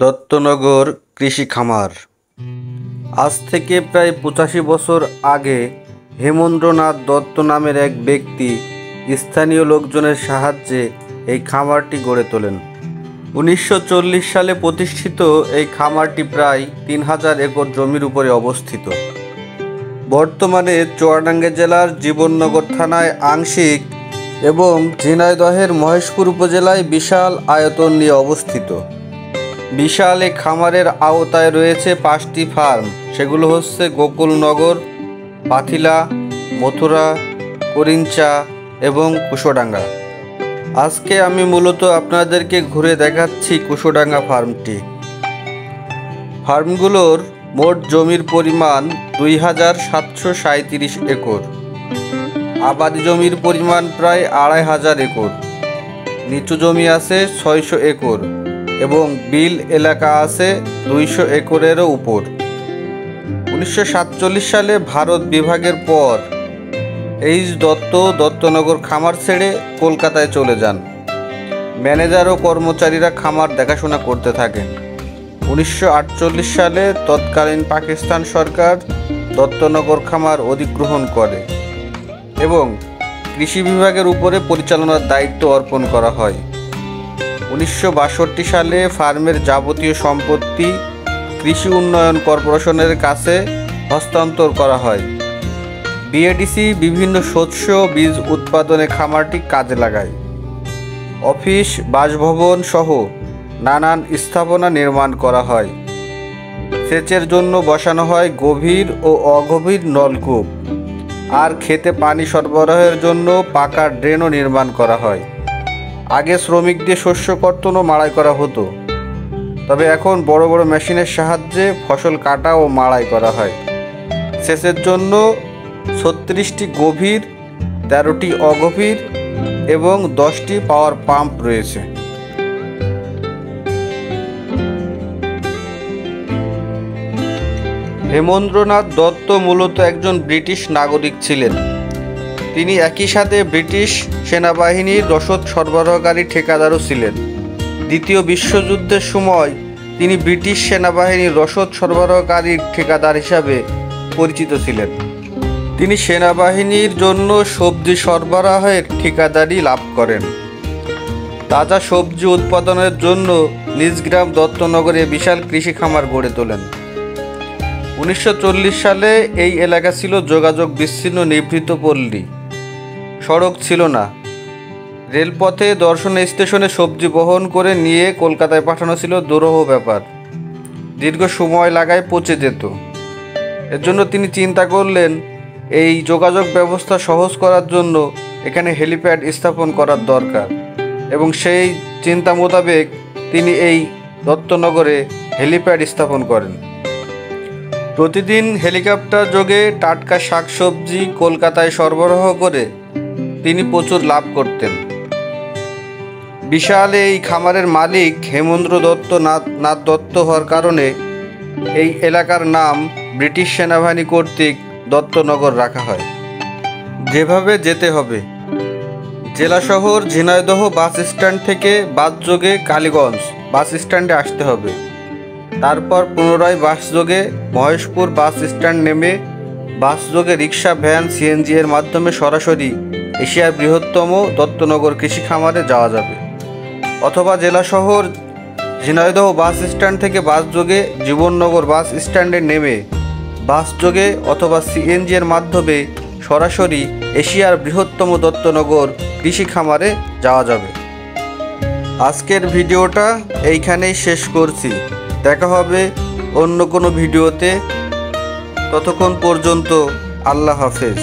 দত্তনগর কৃষি খামার। আজ থেকে প্রায় 85 বছর আগে হেমেন্দ্রনাথ দত্ত নামের এক ব্যক্তি স্থানীয় লোকজনের সাহায্যে এই খামারটি গড়ে তোলেন। 1940 সালে প্রতিষ্ঠিত এই খামারটি প্রায় 3000 একর জমির উপরে অবস্থিত। বর্তমানে চুয়াডাঙ্গা জেলার জীবননগর থানায় আংশিক এবং ঝিনাইদহের মহেশপুর উপজেলায় বিশাল আয়তন নিয়ে অবস্থিত। বিশাল এই খামারের আওতায় রয়েছে 5টি ফার্ম, সেগুলো হচ্ছে গোকুলনগর, পাথিলা, মথুরা, করিঞ্চা এবং কুশোডাঙ্গা। আজকে আমি মূলত আপনাদেরকে ঘুরে দেখাচ্ছি কুশোডাঙ্গা ফার্মটি। ফার্মগুলোর মোট জমির পরিমাণ 2737 একর, আবাদি জমির পরিমাণ প্রায় 2500 একর, নিচু জমি আছে 600 একর এবং বিল এলাকা আছে 200 একরেরও উপর। 1947 সালে ভারত বিভাগের পর এইচ দত্ত দত্তনগর খামার ছেড়ে কলকাতায় চলে যান। ম্যানেজার ও কর্মচারীরা খামার দেখাশোনা করতে থাকেন। 1948 সালে তৎকালীন পাকিস্তান সরকার দত্তনগর খামার অধিগ্রহণ করে এবং কৃষি বিভাগের উপরে পরিচালনার দায়িত্ব অর্পণ করা হয়। 1962 সালে ফার্মের যাবতীয় সম্পত্তি কৃষি উন্নয়ন কর্পোরেশনের কাছে হস্তান্তর করা হয়। বিএডিসি বিভিন্ন শস্য বীজ উৎপাদনে খামারটি কাজে লাগায়। অফিস, বাসভবন সহ নানান স্থাপনা নির্মাণ করা হয়। সেচের জন্য বসানো হয় গভীর ও অগভীর নলকূপ, আর খেতে পানি সরবরাহের জন্য পাকা ড্রেনও নির্মাণ করা হয়। আগে শ্রমিক দিয়ে শস্য কর্তন ও মাড়াই করা হতো, তবে এখন বড় বড় মেশিনের সাহায্যে ফসল কাটা ও মাড়াই করা হয়। সেচের জন্য 36টি গভীর, 13টি অগভীর এবং 10টি পাওয়ার পাম্প রয়েছে। হেমেন্দ্রনাথ দত্ত মূলত একজন ব্রিটিশ নাগরিক ছিলেন। তিনি একই সাথে ব্রিটিশ সেনাবাহিনীর রসদ সরবরাহকারী ঠিকাদারও ছিলেন। দ্বিতীয় বিশ্বযুদ্ধের সময় তিনি ব্রিটিশ সেনাবাহিনীর রসদ সরবরাহকারী ঠিকাদার হিসাবে পরিচিত ছিলেন। তিনি সেনাবাহিনীর জন্য সবজি সরবরাহের ঠিকাদারি লাভ করেন। তাজা সবজি উৎপাদনের জন্য নিজ গ্রাম দত্তনগরে বিশাল কৃষি খামার গড়ে তোলেন। 1940 সালে এই এলাকা ছিল যোগাযোগ বিচ্ছিন্ন নিভৃত পল্লী। সড়ক ছিল না। রেলপথে দর্শনীয় স্টেশনে সবজি বহন করে নিয়ে কলকাতায় পাঠানো ছিল দুরূহ ব্যাপার। দীর্ঘ সময় লাগায় পচে যেত। এর জন্য তিনি চিন্তা করলেন এই যোগাযোগ ব্যবস্থা সহজ করার জন্য এখানে হেলিপ্যাড স্থাপন করার দরকার, এবং সেই চিন্তা মোতাবেক তিনি এই দত্তনগরে হেলিপ্যাড স্থাপন করেন। প্রতিদিন হেলিকপ্টার যোগে টাটকা শাকসবজি কলকাতায় সরবরাহ করে তিনি প্রচুর লাভ করতেন। বিশাল এই খামারের মালিক হেমেন্দ্র দত্ত নাথ দত্ত হওয়ার কারণে এই এলাকার নাম ব্রিটিশ সেনাবাহিনী কর্তৃক দত্তনগর রাখা হয়। যেভাবে যেতে হবে: জেলা শহর ঝিনাইদহ বাস স্ট্যান্ড থেকে বাস যোগে কালীগঞ্জ বাস স্ট্যান্ডে আসতে হবে। তারপর পুনরায় বাস যোগে মহেশপুর বাস স্ট্যান্ড নেমে বাস যোগে রিক্সা, ভ্যান, সিএনজি এর মাধ্যমে সরাসরি এশিয়ার বৃহত্তম দত্তনগর কৃষি খামারে যাওয়া যাবে। অথবা জেলা শহর ঝিনাইদহ বাস স্ট্যান্ড থেকে বাস যোগে জীবননগর বাস স্ট্যান্ডে নেমে বাস যোগে অথবা সিএনজি এর মাধ্যমে সরাসরি এশিয়ার বৃহত্তম দত্তনগর কৃষি খামারে যাওয়া যাবে। আজকের ভিডিওটা এইখানেই শেষ করছি। দেখা হবে অন্য কোনো ভিডিওতে। ততক্ষণ পর্যন্ত আল্লাহ হাফেজ।